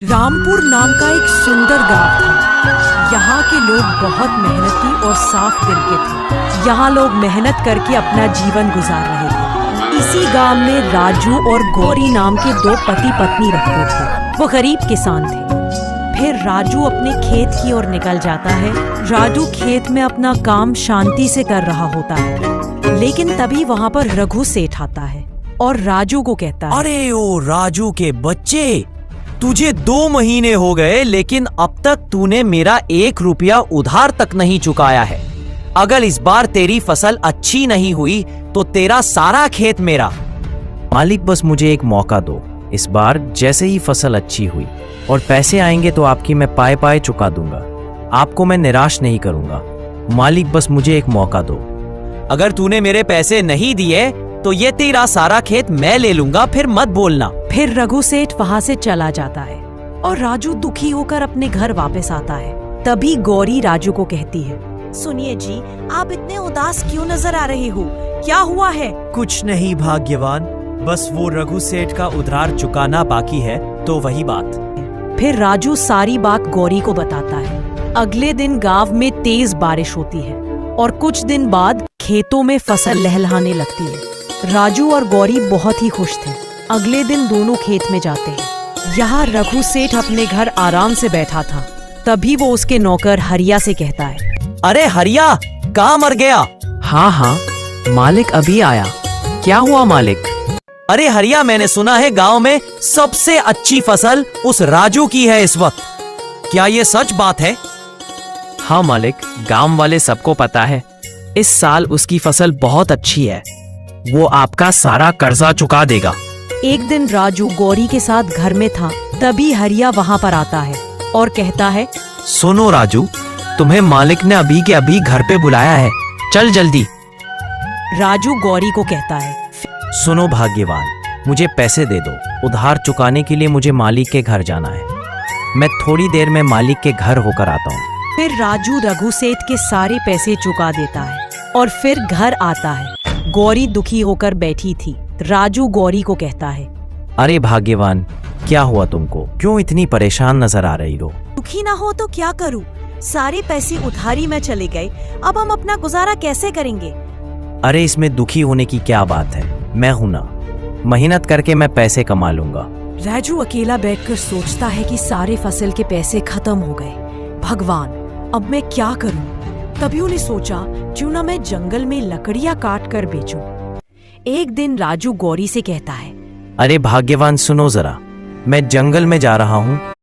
रामपुर नाम का एक सुंदर गांव था। यहाँ के लोग बहुत मेहनती और साफ दिल के थे। यहाँ लोग मेहनत करके अपना जीवन गुजार रहे थे। इसी गांव में राजू और गौरी नाम के दो पति पत्नी रहते थे। वो गरीब किसान थे। फिर राजू अपने खेत की ओर निकल जाता है। राजू खेत में अपना काम शांति से कर रहा होता है, लेकिन तभी वहाँ पर रघु सेठ आता है और राजू को कहता है, अरे ओ राजू के बच्चे, तुझे 2 महीने हो गए लेकिन अब तक तूने मेरा 1 रुपया उधार तक नहीं चुकाया है। अगर इस बार तेरी फसल अच्छी नहीं हुई तो तेरा सारा खेत मेरा। मालिक, बस मुझे एक मौका दो। इस बार जैसे ही फसल अच्छी हुई और पैसे आएंगे तो आपकी मैं पाए पाए चुका दूंगा। आपको मैं निराश नहीं करूंगा। मालिक, बस मुझे एक मौका दो। अगर तूने मेरे पैसे नहीं दिए तो ये तेरा सारा खेत मैं ले लूंगा, फिर मत बोलना। फिर रघु सेठ वहाँ से चला जाता है और राजू दुखी होकर अपने घर वापस आता है। तभी गौरी राजू को कहती है, सुनिए जी, आप इतने उदास क्यों नजर आ रहे हो? क्या हुआ है? कुछ नहीं भाग्यवान, बस वो रघु सेठ का उधार चुकाना बाकी है, तो वही बात। फिर राजू सारी बात गौरी को बताता है। अगले दिन गांव में तेज बारिश होती है और कुछ दिन बाद खेतों में फसल लहलहाने लगती है। राजू और गौरी बहुत ही खुश थे। अगले दिन दोनों खेत में जाते हैं। यहाँ रघु सेठ अपने घर आराम से बैठा था। तभी वो उसके नौकर हरिया से कहता है, अरे हरिया, कहाँ मर गया? हाँ, मालिक अभी आया। क्या हुआ मालिक? अरे हरिया, मैंने सुना है गांव में सबसे अच्छी फसल उस राजू की है इस वक्त। क्या ये सच बात है? हाँ मालिक, गांव वाले सबको पता है। इस साल उसकी फसल बहुत अच्छी है। वो आपका सारा कर्जा चुका देगा। एक दिन राजू गौरी के साथ घर में था। तभी हरिया वहाँ पर आता है और कहता है, सुनो राजू, तुम्हें मालिक ने अभी के अभी घर पे बुलाया है, चल जल्दी। राजू गौरी को कहता है, सुनो भाग्यवान, मुझे पैसे दे दो। उधार चुकाने के लिए मुझे मालिक के घर जाना है। मैं थोड़ी देर में मालिक के घर होकर आता हूँ। फिर राजू रघु सेठ के सारे पैसे चुका देता है और फिर घर आता है। गौरी दुखी होकर बैठी थी। राजू गौरी को कहता है, अरे भाग्यवान, क्या हुआ तुमको? क्यों इतनी परेशान नजर आ रही हो? दुखी ना हो तो क्या करूं? सारे पैसे उधारी में चले गए। अब हम अपना गुजारा कैसे करेंगे? अरे इसमें दुखी होने की क्या बात है? मैं हूं ना, मेहनत करके मैं पैसे कमा लूंगा। राजू अकेला बैठकर सोचता है कि सारे फसल के पैसे खत्म हो गए। भगवान, अब मैं क्या करूं? तभी उन्हें सोचा, क्यों ना मैं जंगल में लकड़ियां काट कर बेचूं। एक दिन राजू गौरी से कहता है, अरे भाग्यवान, सुनो जरा, मैं जंगल में जा रहा हूँ।